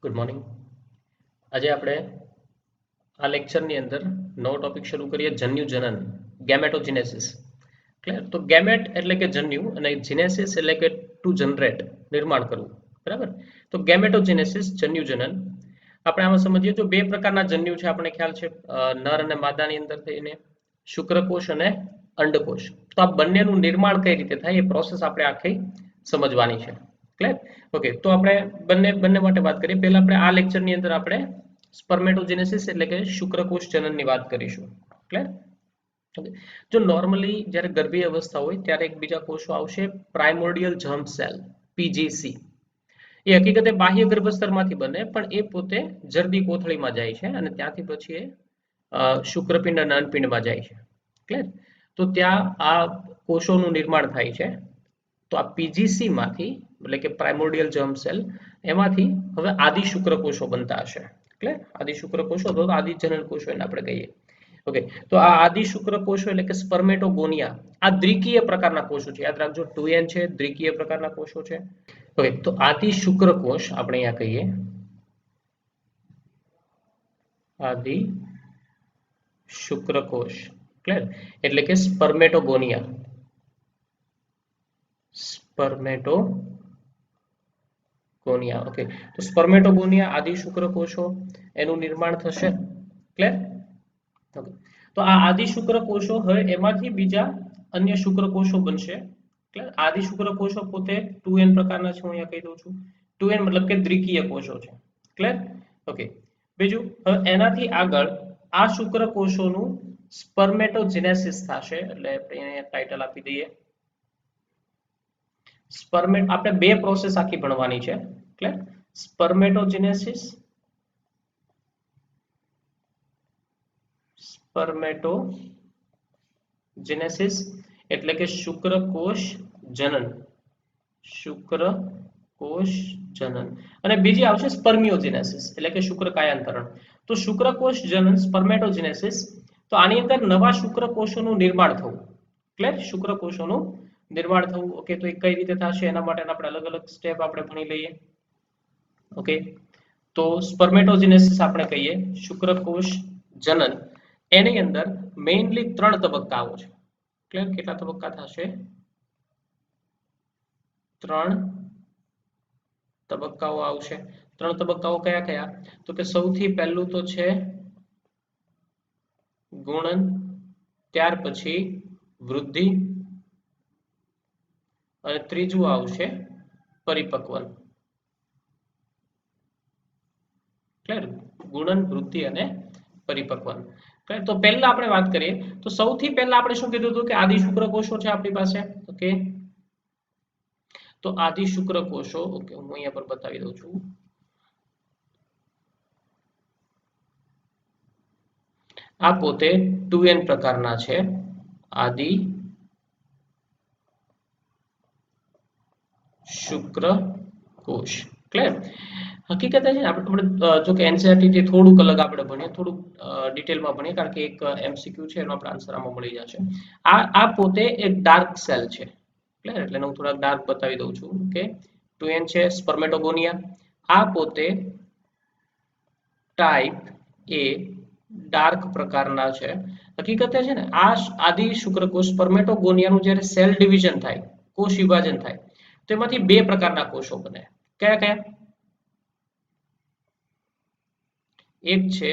Good morning. આજે આપણે આ લેક્ચરની અંદર નવો ટોપિક શરૂ કરીએ, જન્યુજનન, ગેમેટોજિનેસિસ. ક્લિયર? તો ગેમેટ એટલે કે જન્યુ અને જીનેસિસ એટલે કે ટુ જનરેટ, નિર્માણ કરવું. બરાબર? તો ગેમેટોજિનેસિસ, જન્યુજનન. આપણે આમાં સમજીએ તો બે પ્રકારના જન્યુ છે, આપણે ખ્યાલ છે, નર અને માદાની અંદર થઈને શુક્રકોષ અને અંડકોષ. તો આ બંનેનું નિર્માણ કઈ રીતે થાય એ પ્રોસેસ આપણે આખી સમજવાની છે. ક્લિયર? ઓકે, તો આપણે બંને બંને માટે વાત કરીએ. પહેલા આપણે આ લેક્ચરની અંદર આપણે સ્પર્મેટોજેનેસિસ એટલે કે શુક્રકોષ જનનની વાત કરીશું. ક્લિયર? ઓકે. જો નોર્મલી જ્યારે ગર્ભીય અવસ્થા હોય ત્યારે એક બીજા કોષો આવશે, પ્રાઇમોર્ડિયલ જર્મ સેલ, પીજીસી. એ હકીકતે બાહ્ય ગર્ભસ્તરમાંથી બને, પણ એ પોતે જર્દી કોથળીમાં જાય છે અને ત્યાંથી પછી એ શુક્રપિંડ અને અંડપિંડમાં જાય છે. ક્લિયર? તો ત્યાં આ કોષોનું નિર્માણ થાય છે. તો આ પીજીસી માંથી એટલે કે પ્રાઇમોર્ડિયલ જર્મ સેલ એમાંથી હવે આદિ શુક્રકોષો બનતા હશે. ક્લિયર? આદિ શુક્રકોષો તો આદિ જનન કોષો એને આપણે કહીએ. ઓકે, તો આ આદિ શુક્રકોષો એટલે કે સ્પર્મેટોગોનિયા આ દ્વિકીય પ્રકારના કોષો છે. યાદ રાખજો, 2n છે, દ્વિકીય પ્રકારના કોષો છે. ઓકે, તો આદિ શુક્રકોષ આપણે અહીંયા કહીએ, આદિ શુક્રકોષ. ક્લિયર? એટલે કે સ્પર્મેટોગોનિયા, સ્પર્મેટોગોનિયા. ઓકે, તો સ્પર્મેટોગોનિયા આદિ શુક્રકોષો એનું નિર્માણ થશે. ક્લિયર? ઓકે, તો આ આદિ શુક્રકોષો હવે એમાંથી બીજા અન્ય શુક્રકોષો બનશે. ક્લિયર? આદિ શુક્રકોષો પોતે 2n પ્રકારના છે, હું અહીંયા કહી દઉં છું. 2n મતલબ કે દ્વિકીય કોષો છે. ક્લિયર? ઓકે, બીજું હવે એનાથી આગળ આ શુક્રકોષોનું સ્પર્મેટોજેનેસિસ થશે. એટલે આપણે ટાઇટલ આપી દઈએ સ્પર્મેટ. આપણે બે પ્રોસેસ આખી ભણવાની છે. ક્લિયર? સ્પર્મેટોજેનેસિસ, સ્પર્મેટોજેનેસિસ એટલે કે શુક્રકોષ જનન, શુક્રકોષ જનન. અને બીજી આવશે સ્પર્મિયોજેનેસિસ એટલે કે શુક્રકાયાંતરણ. તો શુક્રકોષ જનન, સ્પર્મેટોજેનેસિસ, તો આની અંદર નવા શુક્રકોષોનું નિર્માણ થવું. ક્લિયર? શુક્રકોષોનું નિર્માણ થવું. ઓકે, તો એ કઈ રીતે થશે એના માટે આપણે અલગ અલગ સ્ટેપ આપણે ભણી લઈએ. ઓકે, તો સ્પર્મેટોજેનેસિસ આપણે કહીએ શુક્રકોષ જનન, એની અંદર મેઇનલી 3 તબક્કાઓ છે. ક્લિયર? કેટલા તબક્કા થશે? 3 તબક્કાઓ આવશે. 3 તબક્કાઓ કયા કયા? તો કે સૌથી પહેલું તો છે ગુણન, ત્યાર પછી વૃદ્ધિ અને ત્રીજું આવશે પરિપક્વન. ક્લિયર? ગુણન, વૃદ્ધિ અને પરિપક્વન. તો પહેલા આપણે વાત કરીએ તો સૌથી પહેલા આપણે શું કીધું હતું કે આદિ શુક્રકોષો છે આપણી પાસે. ઓકે, તો આદિ શુક્રકોષો, ઓકે હું અહીંયા પર બતાવી દઉં છું. આ પોતે 2n પ્રકારના છે, આદિ શુક્રકોષ. ક્લિયર? હકીકતે છે આપણે જો કે એનસીઈઆરટી થી થોડુંક અલગ આપણે ભણીએ, થોડુંક ડિટેલમાં ભણીએ, કારણ કે એક એમસીક્યુ છે એનો આપણે આન્સર આમાં મળી જશે. આ પોતે એક ડાર્ક સેલ છે. ક્લિયર? એટલે હું થોડા ડાર્ક બતાવી દઉં છું. ઓકે, 2n છે, સ્પર્મેટોગોનિયા. આ પોતે ટાઈપ એ ડાર્ક પ્રકારના છે. હકીકતે છે ને આ આદિ શુક્રકોષ સ્પર્મેટોગોનિયાનું જ્યારે સેલ ડિવિઝન થાય, કોષ વિભાજન થાય, તો એમાંથી બે પ્રકારના કોષો બને. કયા કયા? એક છે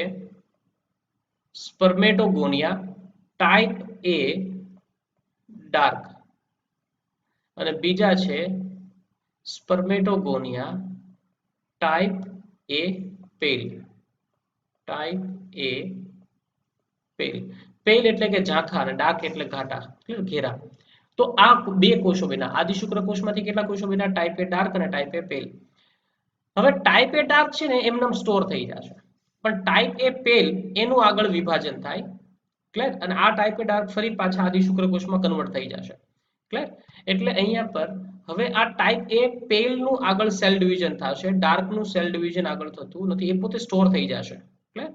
સ્પર્મેટોગોનિયા ટાઈપ એ ડાર્ક અને બીજા છે સ્પર્મેટોગોનિયા ટાઈપ એ પેલ. ટાઈપ એ પેલ. પેલ એટલે કે ઝાંખા અને ડાર્ક એટલે ઘાટા, ઘેરા. તો આ બે કોષો બન્યા. આદિ શુક્રકોષમાંથી કેટલા કોષો બન્યા? ટાઈપ એ ડાર્ક અને ટાઈપ એ પેલ. હવે ટાઈપ એ ડાર્ક છે ને એમને સ્ટોર થઈ જશે, પણ ટાઈપ એ પેલ એનું આગળ વિભાજન થાય. ક્લિયર? અને આ ટાઈપ એ ડાર્ક ફરી પાછા આદિ શુક્રકોષમાં કન્વર્ટ થઈ જશે. ક્લિયર? એટલે અહીંયા પર હવે આ ટાઈપ એ પેલ નું આગળ સેલ ડિવિઝન થશે, ડાર્ક નું સેલ ડિવિઝન આગળ થતું નથી, એ પોતે સ્ટોર થઈ જશે. ક્લિયર?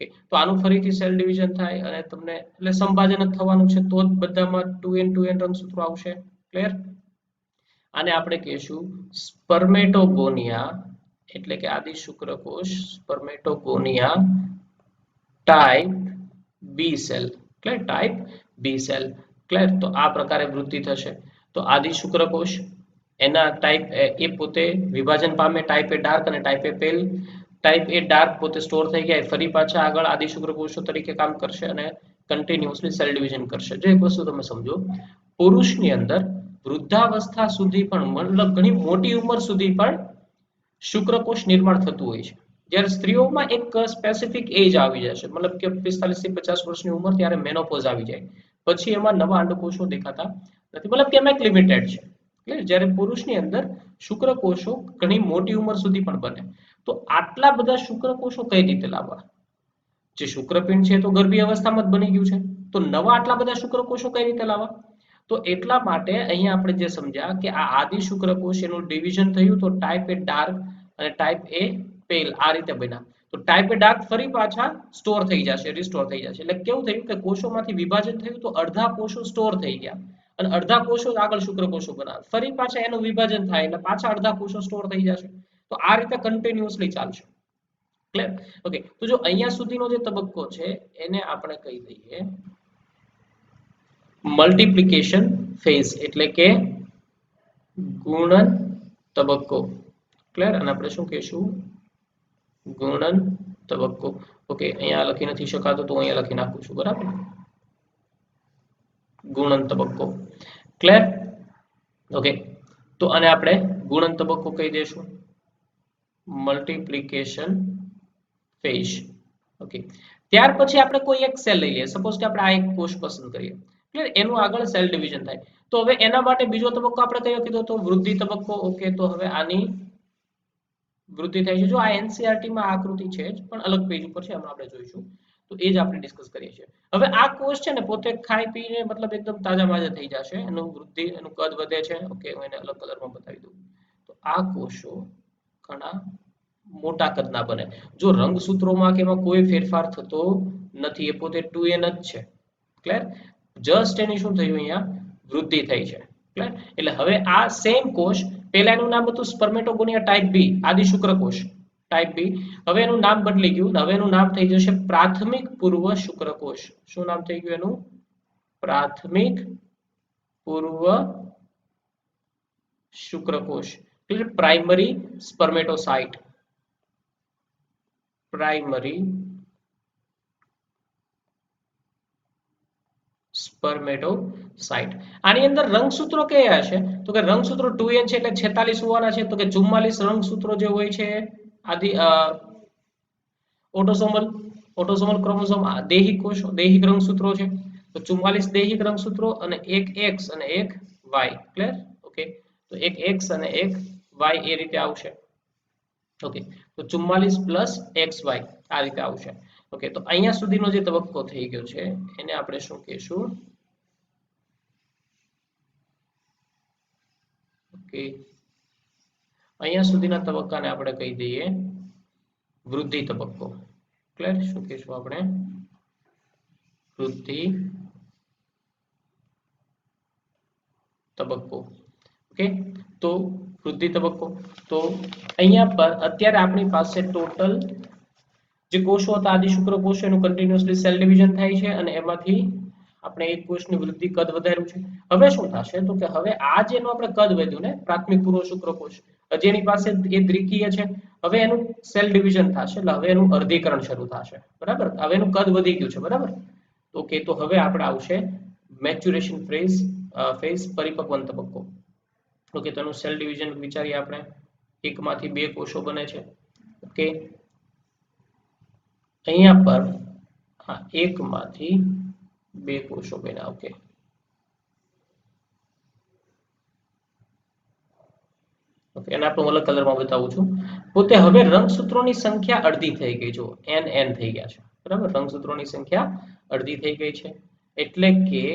ઓકે, તો આનું ફરીથી સેલ ડિવિઝન થાય અને તમને એટલે સંભાજન જ થવાનું છે, તો જ બધામાં 2n રંગસૂત્રો આવશે. ક્લિયર? આને આપણે કહીશું સ્પર્મેટોગોનિયા એટલે કે આદિ શુક્રકોષ સ્પર્મેટોગોનિયા ટાઈપ બી સેલ, ક્લિયર, ટાઈપ બી સેલ, ક્લિયર. તો આ પ્રકારે વૃદ્ધિ થશે. તો આદિ શુક્રકોષ એના ટાઈપ એ પોતે વિભાજન પામે, ટાઈપ એ ડાર્ક અને ટાઈપ એ પેલ. ટાઈપ એ ડાર્ક પોતે સ્ટોર થઈ ગયા, ફરી પાછા આગળ આદિ શુક્રકોષો તરીકે કામ કરશે અને કન્ટિન્યુઅસલી સેલ ડિવિઝન કરશે. જો એક વસ્તુ તમે સમજો, પુરુષની અંદર વૃદ્ધાવસ્થા સુધી પણ, મતલબ ઘણી મોટી ઉંમર સુધી પણ શુક્રકોષ નિર્માણ થતું હોય છે. જ્યારે સ્ત્રીઓમાં એક સ્પેસિફિક એજ આવી જશે, મતલબ કે 45 થી 50 વર્ષની ઉંમર, ત્યારે મેનોપોઝ આવી જાય, પછી એમાં નવા અંડકોષો દેખાતા નથી, મતલબ કે એમાં એક લિમિટેડ છે. જ્યારે પુરુષની અંદર શુક્રકોષો ઘણી મોટી ઉંમર સુધી પણ બને. તો આટલા બધા શુક્રકોષો કઈ રીતે લાવવા? જે શુક્રપિંડ છે તો ગર્ભી અવસ્થામાં જ બની ગયું છે, તો નવા આટલા બધા શુક્રકોષો કઈ રીતે લાવવા? તો એટલા માટે અહીંયા આપણે જે સમજ્યા કે આ આદિ શુક્રકોષ એનું ડિવિઝન થયું, તો ટાઈપ એ ડાર્ક અને ટાઈપ એ પેલ આ રીતે બન્યા. તો ટાઈપ એ ડાર્ક ફરી પાછા સ્ટોર થઈ જશે, રિસ્ટોર થઈ જશે. એટલે કેવું થયું કે કોષોમાંથી વિભાજન થયું, તો અડધા કોષો સ્ટોર થઈ ગયા અને અડધા કોષો આગળ શુક્રકોષો બનાવે, ફરી પાછા એનું વિભાજન થાય એટલે પાછા અડધા કોષો સ્ટોર થઈ જશે. તો આ રીતે કન્ટિન્યુઅસલી ચાલશે. ક્લિયર? ઓકે. તો જો અહીંયા સુધીનો જે તબક્કો છે એને આપણે કહી દઈએ મલ્ટીપ્લિકેશન ફેઝ, એટલે કે ગુણન તબક્કો. ક્લિયર? અને આપણે શું કહીશું? ગુણન તબક્કો. ઓકે, અહીંયા લખી નથી શકાતું તો અહીંયા લખી નાખું છું, બરાબર? ગુણન તબક્કો. ક્લિયર? ઓકે. તો આને આપણે ગુણન તબક્કો કહી દઈશું, મલ્ટીપ્લિકેશન ફેઝ. ઓકે. ત્યાર પછી આપણે કોઈ એક સેલ લઈ લઈએ, સપોઝ કે આપણે આ એક કોષ પસંદ કરીએ, ક્લિયર? એનું આગળ સેલ ડિવિઝન થાય. તો હવે એના માટે બીજો તબક્કો આપણે કયો કીધો? તો વૃદ્ધિ તબક્કો. ઓકે, તો હવે આની વૃદ્ધિ થાય છે. જો આ એનસીઈઆરટી માં આકૃતિ છે જ, પણ અલગ પેજ ઉપર છે, હમણાં આપણે જોઈશું. તો એ જ આપણે ડિસ્કસ કરીએ છીએ. હવે આ કોષ છે ને પોતે ખાઈ પીને મતલબ એકદમ તાજા માજા થઈ જશે, એનું વૃદ્ધિ, એનું કદ વધે છે. ઓકે, હું એને અલગ કલરમાં બતાવી દઉં. તો આ કોષો ઘણા મોટા કદના બને. જો રંગસૂત્રોમાં કે એમાં કોઈ ફેરફાર થતો નથી, એ પોતે 2n જ છે. ક્લિયર? જસ્ટ એની શું થયું? અહીંયા વૃદ્ધિ થઈ છે. ક્લિયર? એટલે હવે આ સેમ કોષ, પહેલા એનું નામ હતું સ્પર્મેટોગોનિયા ટાઈપ બી, આદિ શુક્રકોષ ટાઈપ બી. હવે એનું નામ બદલી ગયું, હવે એનું નામ થઈ જશે પ્રાથમિક પૂર્વ શુક્રકોષ. શું નામ થઈ ગયું એનું? પ્રાથમિક પૂર્વ શુક્રકોષ. Clear? Primary spermatocyte, primary spermatocyte. આની અંદર રંગસૂત્રો કયા હશે? તો કે રંગસૂત્રો 2n છે એટલે 46 હોવાના છે. તો કે 44 રંગસૂત્રો જે હોય છે આદિ ઓટોસોમલ ક્રોમોસોમ દૈહિક કોષો, દૈહિક રંગસૂત્રો છે. તો 44 દૈહિક રંગસૂત્રો અને એક X અને એક Y. ક્લિયર? ઓકે. તો એક X અને એક Y એ રીતે આવશે. ઓકે, તો 44 + XY આ રીતે આવશે. ઓકે, તો અહીંયા સુધીનો જે તબક્કો થઈ ગયો છે એને આપણે શું કહીશું? ઓકે, અહીંયા સુધીના તબક્કાને આપણે કહી દઈએ વૃદ્ધિ તબક્કો. ક્લિયર? શું કહીશું આપણે? વૃદ્ધિ તબક્કો. ઓકે, તો વૃદ્ધિ તબક્કો. તો અહીંયા પર અત્યારે આપણી પાસે ટોટલ જે કોષો હતા આદિ શુક્રકોષો, એનું કન્ટિન્યુઅસલી સેલ ડિવિઝન થાય છે અને એમાંથી આપણે એક કોષની વૃદ્ધિ કદ વધાર્યું છે. હવે શું થશે? તો કે હવે આ જેનું આપણે કદ વધ્યું ને, પ્રાથમિક પૂર્વ શુક્રકોષ, જેની પાસે એ દ્વિકીય છે, હવે એનું સેલ ડિવિઝન થશે, એટલે હવે એનું અર્ધીકરણ શરૂ થશે. બરાબર? હવે એનું કદ વધી ગયું છે. બરાબર? ઓકે, તો હવે આપણે આવશે મેચ્યુરેશન ફેઝ, પરિપક્વન તબક્કો. ઓકે, તો એનું સેલ ડિવિઝન વિચારીએ આપણે. એકમાંથી બે કોષો બને છે. ઓકે, અહીંયા પર હા એકમાંથી બે કોષો બન્યા. ઓકે, ઓકે, એને આપણે અલગ કલરમાં બતાવું છું. પોતે હવે રંગસૂત્રોની સંખ્યા અડધી થઈ ગઈ. જો n થઈ ગયા છે. બરાબર? રંગસૂત્રોની સંખ્યા અડધી થઈ ગઈ છે, એટલે કે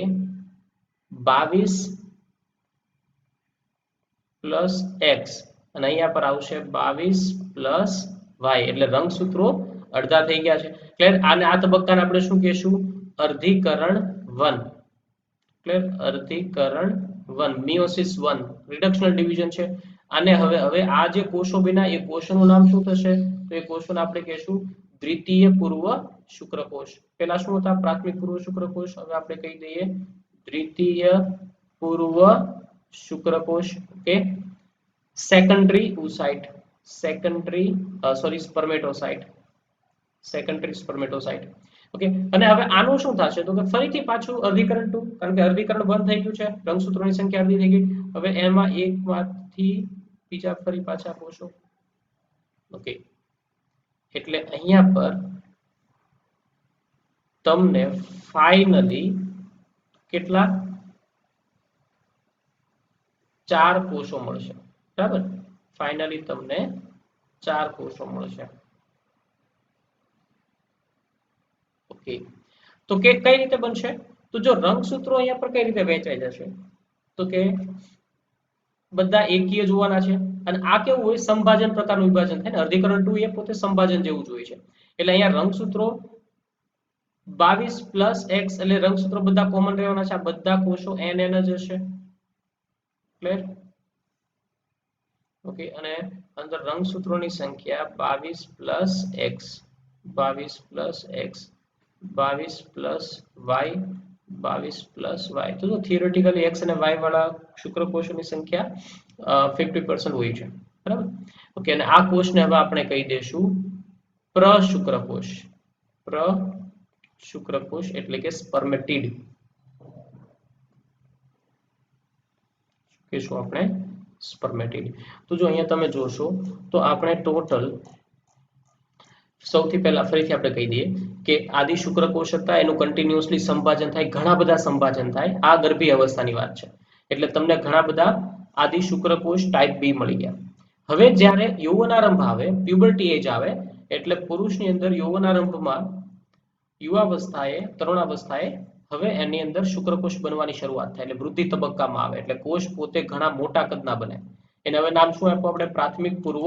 22 + X અને અહીંયા પર આવશે 22 + Y, એટલે રંગસૂત્રો અડધા થઈ ગયા છે. ક્લિયર? આને આ તબક્કાને આપણે શું કહીશું? અર્ધીકરણ 1. ક્લિયર? અર્ધીકરણ 1, મિયોસિસ 1 રિડક્શનલ ડિવિઝન છે. અને હવે આ જે કોષો બન્યા એ કોષોનું નામ શું થશે? તો એ કોષોને આપણે કહીશું દ્વિતીય પૂર્વ શુક્રકોષ. પેલા શું હતા? પ્રાથમિક પૂર્વ શુક્રકોષ. હવે આપણે કહી દઈએ દ્વિતીય પૂર્વ શુક્રકોષ. Okay. Secondary oocyte, secondary spermatocyte, secondary spermatocyte. Okay. અને હવે આનું શું થશે? તો કે ફરીથી પાછું અર્ધીકરણ 2, કારણ કે અર્ધીકરણ બંધ થઈ ગયું છે, રંગસૂત્રોની સંખ્યા અડધી થઈ ગઈ. હવે એમાં એકમાંથી બીજા ફરી પાછા કોષો. ઓકે. એટલે અહીંયા પર તમને ફાઇનલી કેટલા? 4 કોષો મળશે. બરાબર. ફાઇનલી તમને 4 કોષો મળશે. ઓકે. તો કે કઈ રીતે બનશે? તો જો રંગસૂત્રો અહીંયા પર કઈ રીતે વહેંચાઈ જશે? તો કે બધા એકીય જોવાના છે. અને આ કેવું હોય? સંભાજન પ્રકારનું વિભાજન થાય ને. અર્ધીકરણ 2 એ પોતે સંભાજન જેવું જ હોય છે. એટલે અહીંયા રંગસૂત્રો 22 + x, એટલે રંગસૂત્રો બધા કોમન રહેવાના છે. આ બધા કોષો n જ હશે. ક્લિયર? ઓકે. અને અંદર રંગસૂત્રોની સંખ્યા 22 + x, 22 + x, 22 + y, 22 + y. તો થિયોરેટિકલી x અને y વાળા શુક્રકોષોની સંખ્યા 50% હોય છે. બરાબર. ઓકે. અને આ કોષને હવે આપણે કહી દઈશું પ્રશુક્રકોષ. પ્રશુક્રકોષ એટલે કે સ્પર્મેટિડ કહીશું આપણે, સ્પર્મેટિડ. તો જો અહીંયા તમે જોશો તો આપણે ટોટલ સૌથી પહેલા ફરીથી આપણે કહી દઈએ કે આદિ શુક્રકોષ હતા, એનું કન્ટિન્યુઅસલી સંભાજન થાય, ઘણા બધા સંભાજન થાય. આ ગર્ભીય અવસ્થાની વાત છે. એટલે તમને ઘણા બધા આદિ શુક્રકોષ ટાઈપ બી મળી ગયા. હવે જ્યારે યૌવનારંભ આવે, પ્યુબર્ટી એજ આવે, એટલે પુરુષની અંદર યૌવનારંભમાં, યુવાવસ્થાએ, તરુણાવસ્થાએ હવે એની અંદર શુક્રકોષ બનવાની શરૂઆત થાય. એટલે વૃદ્ધિ તબક્કામાં આવે. એટલે કોષ પોતે ઘણા મોટા કદના બને. એને હવે નામ શું આપ્યું આપણે? પ્રાથમિક પૂર્વ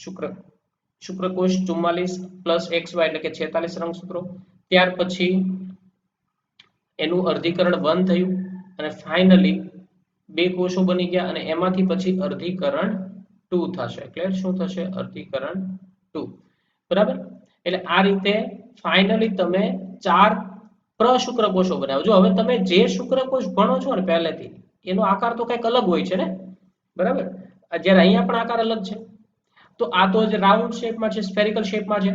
શુક્રકોષ. 44 + xy એટલે કે 46 રંગસૂત્રો. ત્યાર પછી એનું અર્ધીકરણ 1 થયું અને ફાઇનલી 2 કોષો બની ગયા અને એમાંથી પછી અર્ધીકરણ 2 થશે. ક્લિયર? શું થશે? અર્ધીકરણ 2. બરાબર. એટલે આ રીતે ફાઇનલી તમે 4 પ્રશુક્રકોષો બનાવો. જો હવે તમે જે શુક્રકોષ ભણો છો ને પહેલેથી, એનો આકાર તો કંઈક અલગ હોય છે ને. બરાબર. જ્યારે અહીંયા પણ આકાર અલગ છે. તો આ તો જે રાઉન્ડ શેપમાં છે, સ્ફેરિકલ શેપમાં છે.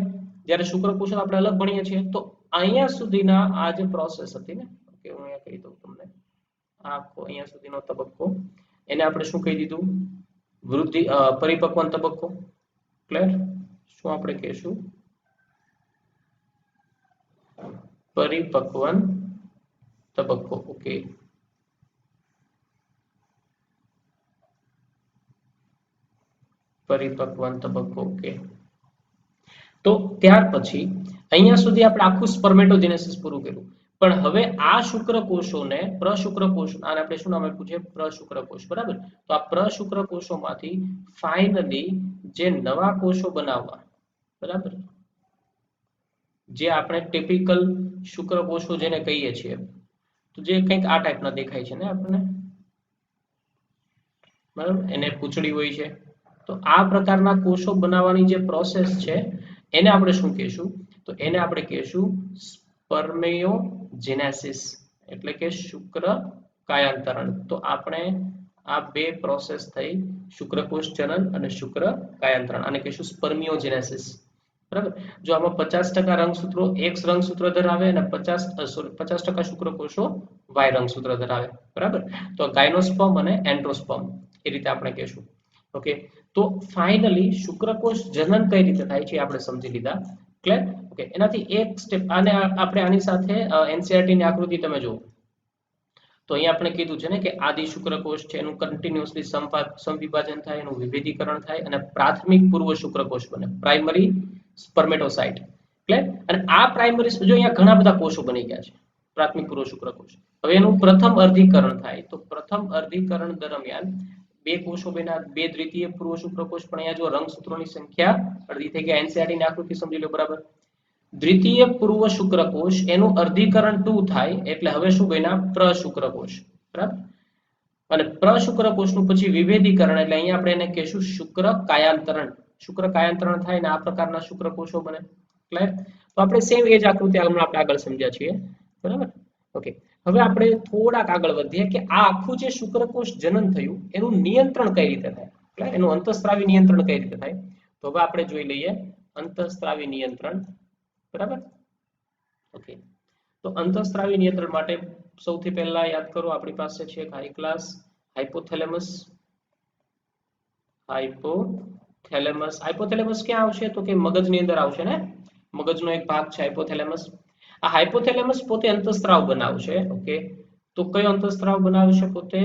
જ્યારે શુક્રકોષો આપણે અલગ ભણીએ છીએ. તો અહીંયા સુધીના આ જે પ્રોસેસ હતી ને, ઓકે, હું અહીંયા કહી દઉં તમને, આખો અહીંયા સુધીનો તબક્કો, એને આપણે શું કહી દીધું? વૃદ્ધિ પરિપક્વન તબક્કો. ક્લિયર? શું આપણે કહીશું? પરિપક્વન તબક્કો. ઓકે. પરિપક્વન તબક્કો. ઓકે. તો ત્યાર પછી અહીંયા સુધી આપણે આખું સ્પર્મેટોજેનેસિસ પૂરું કર્યું. પણ હવે આ શુક્રકોષોને, પ્રશુક્રકોષ, આને આપણે શું નામ આપ્યું છે? પ્રશુક્રકોષ. બરાબર. તો આ પ્રશુક્રકોષોમાંથી ફાઇનલી જે નવા કોષો બનાવવા, બરાબર, જે આપણે ટિપિકલ શુક્રકોષો જેને કહીએ છીએ, તો જે કંઈક આ ટાઈપના દેખાય છે ને આપણને, બરાબર, એને પૂંછડી હોય છે. તો આ પ્રકારના કોષો બનાવવાની જે પ્રોસેસ છે એને આપણે શું કહીશું? તો એને આપણે કહીશું સ્પર્મેયોજેનેસિસ, એટલે કે શુક્ર કાયાંતરણ. તો આપણે આ બે પ્રોસેસ થઈ, શુક્રકોષ જનન અને શુક્ર કાયાંતરણ, આને કહીશું સ્પર્મિયોજેનેસિસ. બરાબર. જો આમાં 50% રંગસૂત્રો X રંગસૂત્ર ધરાવે અને 50% શુક્રકોષો Y રંગસૂત્ર ધરાવે. બરાબર. તો ગાયનોસ્પર્મ અને એન્ડ્રોસ્પર્મ, એ રીતે આપણે કહીશું. ઓકે. તો ફાઇનલી શુક્રકોષ જનન કઈ રીતે થાય છે આપણે સમજી લીધા. ક્લિયર? ઓકે. એનાથી એક સ્ટેપ, આને આપણે આની સાથે એનસીઈઆરટી ની આકૃતિ તમે જુઓ તો અહીંયા આપણે કીધું છે ને કે આદિ શુક્રકોષ છે, એનું કન્ટિન્યુઅસલી સમવિભાજન થાય, એનું વિભેદીકરણ થાય અને પ્રાથમિક પૂર્વ શુક્રકોષ બને, પ્રાઇમરી સ્પર્મેટોસાઇટ. ક્લિયર? અને આ પ્રાઇમરી, જો અહીંયા ઘણા બધા કોષો બની ગયા છે પ્રાથમિક પૂર્વ શુક્રકોષ. હવે એનું પ્રથમ અર્ધીકરણ થાય. તો પ્રથમ અર્ધીકરણ દરમિયાન 2 કોષો બન્યા, 2 દ્વિતીય પૂર્વ શુક્રકોષ. પણ અહીંયા જો રંગસૂત્રોની સંખ્યા અડધી થઈ ગઈ. એનસીઈઆરટી ની આકૃતિ સમજી લો. બરાબર. દ્વિતીય પૂર્વ શુક્રકોષ, એનું અર્ધીકરણ 2 થાય એટલે હવે શું બન્યા? પ્રશુક્રકોષ. બરાબર. અને પ્રશુક્રકોષનું પછી વિભેદીકરણ એટલે અહીંયા આપણે એને કહીશું શુક્ર કાયાંતરણ. શુક્ર કાયાંતરણ થાય ને આ પ્રકારના શુક્રકોષો બને. ક્લિયર? તો આપણે સેમ એ જ આકૃતિ હમણાં આપણે આગળ સમજ્યા છીએ. બરાબર? ઓકે. હવે આપણે થોડાક આગળ વધીએ કે આ આખું જે શુક્રકોષ જનન થયું એનું નિયંત્રણ કઈ રીતે થાય. ક્લિયર? એનું અંતઃસ્ત્રાવી નિયંત્રણ કઈ રીતે થાય? તો હવે આપણે જોઈ લઈએ અંતઃસ્ત્રાવી નિયંત્રણ. બરાબર? ઓકે. તો અંતઃસ્ત્રાવી નિયંત્રણ માટે સૌથી પહેલા યાદ કરો આપણી પાસે છે એક હાઈ ક્લાસ હાઇપોથેલેમસ. હાઇપોથેલેમસ ક્યાં આવશે? તો કે મગજની અંદર આવશે ને. મગજનો એક ભાગ છે હાઇપોથેલેમસ. આ હાઇપોથેલેમસ પોતે અંતઃસ્ત્રાવ બનાવશે. ઓકે. તો કયો અંતઃસ્ત્રાવ બનાવશે પોતે?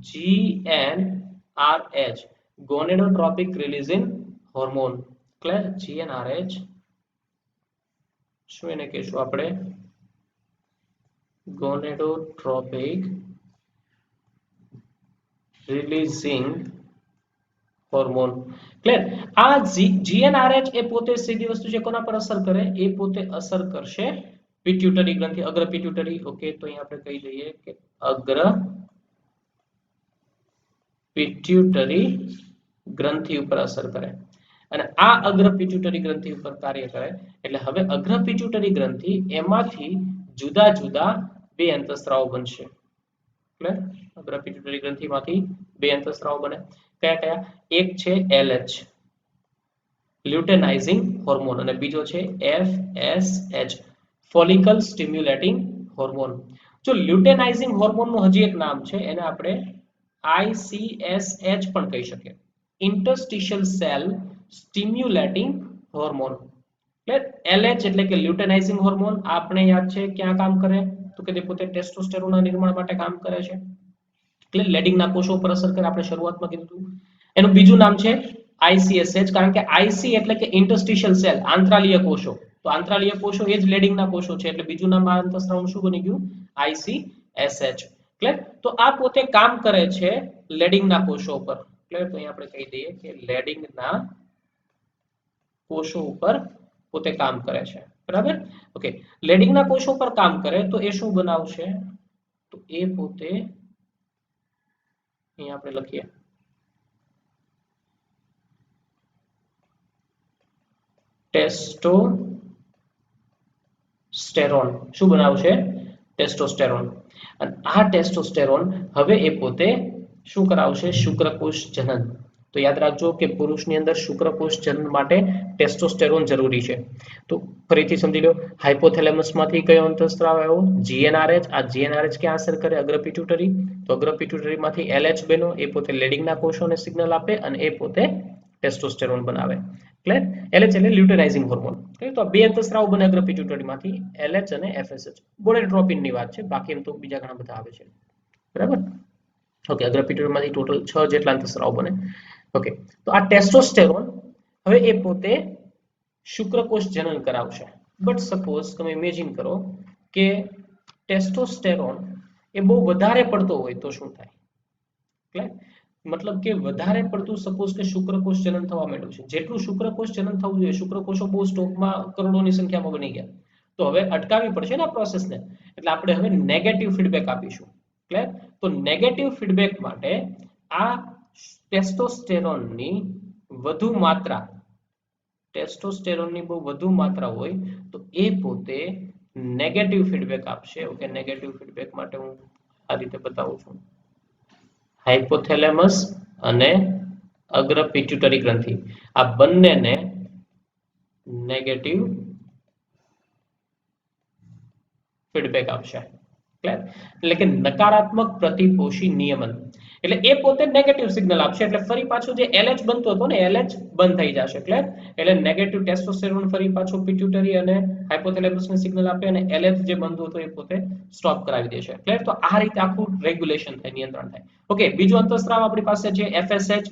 GnRH, gonadotropic releasing hormone. Clear? GnRH શું એને કહીશું આપણે? Gonadotropic releasing hormone. ક્લિયર? આ GnRH એ પોતે સીધી વસ્તુ છે કોના પર અસર કરે? એ પોતે અસર કરશે પિટ્યુટરી ગ્રંથિ, અગ્ર પિટ્યુટરી. ઓકે. તો અહીં આપણે કહી દઈએ કે અગ્ર પિટ્યુટરી ગ્રંથિ ઉપર અસર કરે અને આ અગ્ર પિટ્યુટરી ગ્રંથિ ઉપર કાર્ય કરે એટલે હવે અગ્ર પિટ્યુટરી ગ્રંથિ એમાંથી જુદા જુદા બે અંતઃસ્ત્રાવો બનશે. ક્લિયર? અગ્ર પિટ્યુટરી ગ્રંથિમાંથી બે અંતઃસ્ત્રાવો બને. કયા કયા? એક છે LH, લ્યુટેનાઇઝિંગ હોર્મોન, અને બીજો છે FSH, ફોલિકલ સ્ટિમ્યુલેટિંગ હોર્મોન. જો લ્યુટેનાઇઝિંગ હોર્મોનનું હજી એક નામ છે, એને આપણે ICSH પણ કહી શકીએ, interstitial cell stimulating hormone. LH એટલે કે લ્યુટેનાઇઝિંગ હોર્મોન. આપણે યાદ છે ક્યાં કામ કરે? તો કે તે પોતે ટેસ્ટોસ્ટેરોનના નિર્માણ માટે કામ કરે છે. એટલે લેડિંગના કોષો પર અસર કરે. આપણે શરૂઆતમાં કીધું હતું. એનું બીજું નામ છે ICSH, કારણ કે IC એટલે કે ઇન્ટરસ્ટિશિયલ સેલ, આંતરાલીય કોષો. તો આંતરાલીય કોષો એ જ લેડિંગના કોષો છે એટલે બીજું નામ આ અંતઃસ્ત્રાવનું શું બની ગયું? ICSH. ક્લિયર? તો આ પોતે કામ કરે છે લેડિંગના કોષો ઉપર. ક્લિયર? તો અહીં આપણે કહી દઈએ કે લેડિંગના કોષો ઉપર પોતે કામ કરે છે. બરાબર? ઓકે. લેડિંગના કોષો પર કામ કરે તો એ શું બનાવશે? તો એ પોતે અહીં આપણે લખીએ ટેસ્ટોસ્ટેરોન. શું બનાવશે? ટેસ્ટોસ્ટેરોન. અને આ ટેસ્ટોસ્ટેરોન હવે એ પોતે શું કરાવશે? શુક્રકોષ જનન. તો યાદ રાખજો કે પુરુષની અંદર શુક્રકોષ જનન માટે ટેસ્ટોસ્ટેરોન જરૂરી છે. તો ફરીથી સમજી લો, હાઇપોથેલેમસમાંથી કયો અંતઃસ્ત્રાવ આવ્યો? GnRH. આ GnRH ક્યાં અસર કરે? અગ્ર પિટ્યુટરી. તો અગ્ર પિટ્યુટરીમાંથી LH બન્યો, એ પોતે લેડિંગના કોષોને સિગ્નલ આપે અને એ પોતે ટેસ્ટોસ્ટેરોન બનાવે. ક્લિયર? LH એટલે લ્યુટેનાઇઝિંગ હોર્મોન. તો બે અંતઃસ્ત્રાવો બને અગ્ર પિટ્યુટરીમાંથી, LH અને FSH. ગોનેડોટ્રોપિનની વાત છે, બાકી એમ તો બીજા ઘણા બધા આવે છે. બરાબર? ઓકે. અગ્ર પિટ્યુટરીમાંથી ટોટલ 6 જેટલા અંતઃસ્ત્રાવો બને. ઓકે. તો આ ટેસ્ટોસ્ટેરોન હવે એ પોતે શુક્રકોષ જનન કરાવશે. બટ સપોઝ તમે ઇમેજિન કરો કે ટેસ્ટોસ્ટેરોન એ બહુ વધારે પડતો હોય તો શું થાય? ક્લિયર? મતલબ કે વધારે પડતું સપોઝ કે શુક્રકોષ જનન થવા માંડ્યું છે, જેટલું શુક્રકોષ જનન થવું જોઈએ, શુક્રકોષો બહુ સ્ટોકમાં કરોડોની સંખ્યામાં બની ગયા, તો હવે અટકાવવી પડશે ને આ પ્રોસેસને. એટલે આપણે હવે નેગેટિવ ફીડબેક આપીશું. ક્લિયર? તો નેગેટિવ ફીડબેક માટે આ ટેસ્ટોસ્ટેરોનની વધુ માત્રા, ટેસ્ટોસ્ટેરોનની બહુ વધુ માત્રા હોય તો એ પોતે નેગેટિવ ફીડબેક આપશે. ઓકે. નેગેટિવ ફીડબેક માટે હું આ રીતે બતાવું છું. હાઇપોથેલેમસ અને અગ્ર પિટ્યુટરી ગ્રંથિ આ બંનેને નેગેટિવ ફીડબેક આપશે. ક્લિયર? એટલે કે નકારાત્મક પ્રતિપોષી નિયમન. એટલે એ પોતે નેગેટિવ સિગ્નલ આપશે. એટલે ફરી પાછું જે LH બનતો હતો ને, LH બંધ થઈ જશે. ક્લિયર? એટલે નેગેટિવ ટેસ્ટોસ્ટેરોન ફરી પાછું પિટ્યુટરી અને હાઇપોથેલેમસને સિગ્નલ આપે અને LH જે બનતું હતું એ પોતે સ્ટોપ કરાવી દેશે. ક્લિયર? તો આ રીતે આખું રેગ્યુલેશન થાય, નિયંત્રણ થાય. ઓકે. બીજો અંતઃસ્ત્રાવ આપણી પાસે છે FSH.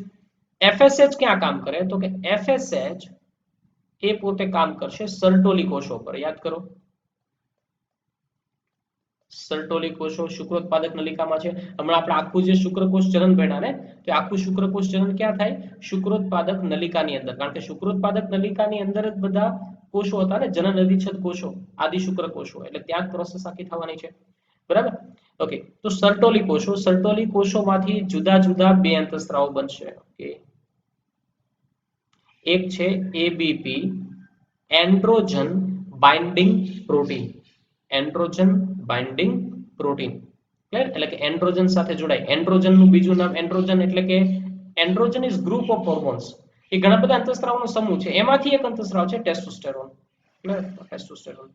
FSH ક્યાં કામ કરે? તો કે FSH એ પોતે કામ કરશે સર્ટોલી કોષો પર. યાદ કરો, સર્ટોલી કોષો શુક્રોત્પાદક નલિકામાં છે. હમણાં આપણે આખું જે શુક્રકોષ જનન ભણ્યા ને, તો આખું શુક્રકોષ જનન ક્યાં થાય? શુક્રોત્પાદક નલિકાની અંદર. કારણ કે શુક્રોત્પાદક નલિકાની અંદર જ બધા કોષો હતા ને, જનન અધિચ્છદ કોષો, આદિ શુક્રકોષો. એટલે ત્યાં જ પ્રોસેસ આખી થવાની છે. બરાબર? ઓકે, તો સર્ટોલી કોષોમાંથી જુદા જુદા બે અંતઃસ્ત્રાવો બનશે. ઓકે, એક છે ABP, androgen binding protein. Androgen binding protein, clear? એટલે કે એન્ડ્રોજન સાથે જોડાય. એન્ડ્રોજન નું બીજું નામ એન્ડ્રોજન એટલે કે androgen is group of hormones. એ ઘણા બધા અંતઃસ્ત્રાવોનો સમૂહ છે. એમાંથી એક અંતઃસ્ત્રાવ છે testosterone. Clear? Testosterone,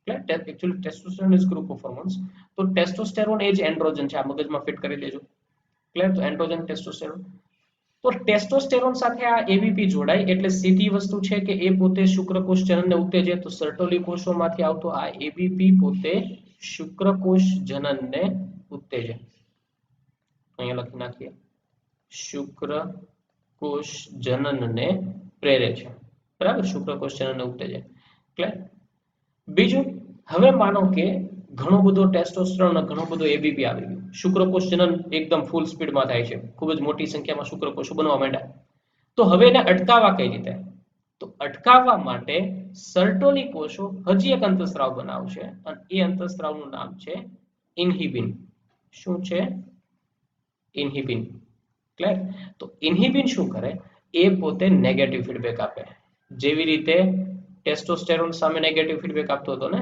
clear? Actually testosterone is group of hormones. તો ટેસ્ટોસ્ટેરોન એ જ એન્ડ્રોજન છે. આ મગજમાં ફિટ કરી દેજો. ક્લિયર? તો એન્ડ્રોજન ટેસ્ટોસ્ટેરોન. તો ટેસ્ટોસ્ટેરોન સાથે આ એબીપી જોડાય એટલે સીધી વસ્તુ છે કે એ પોતે શુક્રકોષ જનનને ઉત્તેજે. તો સર્ટોલી કોષોમાંથી આવતો આ એબીપી પોતે શુક્રકોષ જનનને ઉત્તેજે. અહીંયા લખી નાખીએ, શુક્રકોષ જનનને પ્રેરે છે. બરાબર? શુક્રકોષ જનનને ઉત્તેજે. ક્લિયર? બીજું, હવે માનો કે ઘણો બધો ટેસ્ટોસ્ટેરોન અને ઘણો બધો એબીપી આવી ગયો. શુક્રકોષ જનન એકદમ ફૂલ સ્પીડમાં થાય છે. ખૂબ જ મોટી સંખ્યામાં શુક્રકોષો બનવા માંડ્યા. તો હવે એને અટકાવવા કઈ રીતે? તો અટકાવવા માટે સર્ટોલી કોષો હજી એક અંતઃસ્ત્રાવ બનાવશે અને એ અંતઃસ્ત્રાવનું નામ છે ઇન્હિબિન. શું છે? ઇન્હિબિન. ક્લિયર? તો ઇન્હિબિન શું કરે? એ પોતે નેગેટિવ ફીડબેક આપે. જેવી રીતે ટેસ્ટોસ્ટેરોન સામે નેગેટિવ ફીડબેક આપતો હતો ને,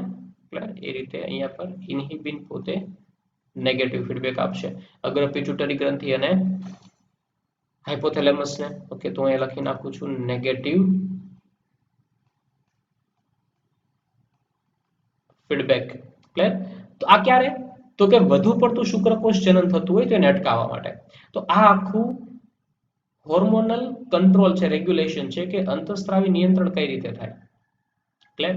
ક્લિયર? એ રીતે અહીંયા પર ઇન્હિબિન પોતે નેગેટિવ ફીડબેક આપશે અગ્ર પિટ્યુટરી ગ્રંથિ અને હાઇપોથેલેમસ ને. ઓકે, તો અહીંયા લખી નાખું છું નેગેટિવ ફીડબેક. ક્લિયર? તો આ ક્યારે? તો કે વધુ પડતું શુક્રકોષ જનન થતું હોય તો એને અટકાવવા માટે. તો આ આખું હોર્મોનલ કંટ્રોલ છે, રેગ્યુલેશન છે કે અંતઃસ્ત્રાવી નિયંત્રણ કઈ રીતે થાય. ક્લિયર?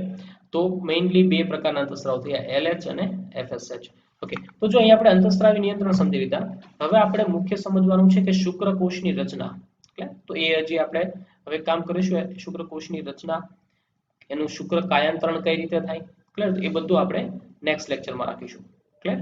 તો મેઇનલી બે પ્રકારના અંતઃસ્ત્રાવ થયા, એલએચ અને એફએસએચ. ઓકે, તો જો અહીંયા આપણે અંતઃસ્ત્રાવી નિયંત્રણ સમજી લીધા. હવે આપણે મુખ્ય સમજવાનું છે કે શુક્રકોષની રચના. ક્લિયર? તો એ હજી આપણે હવે કામ કરીશું. શુક્રકોષની રચના, એનું શુક્ર કાયાંતરણ કઈ રીતે થાય. ક્લિયર? એ બધું આપણે નેક્સ્ટ લેક્ચરમાં રાખીશું. ક્લિયર?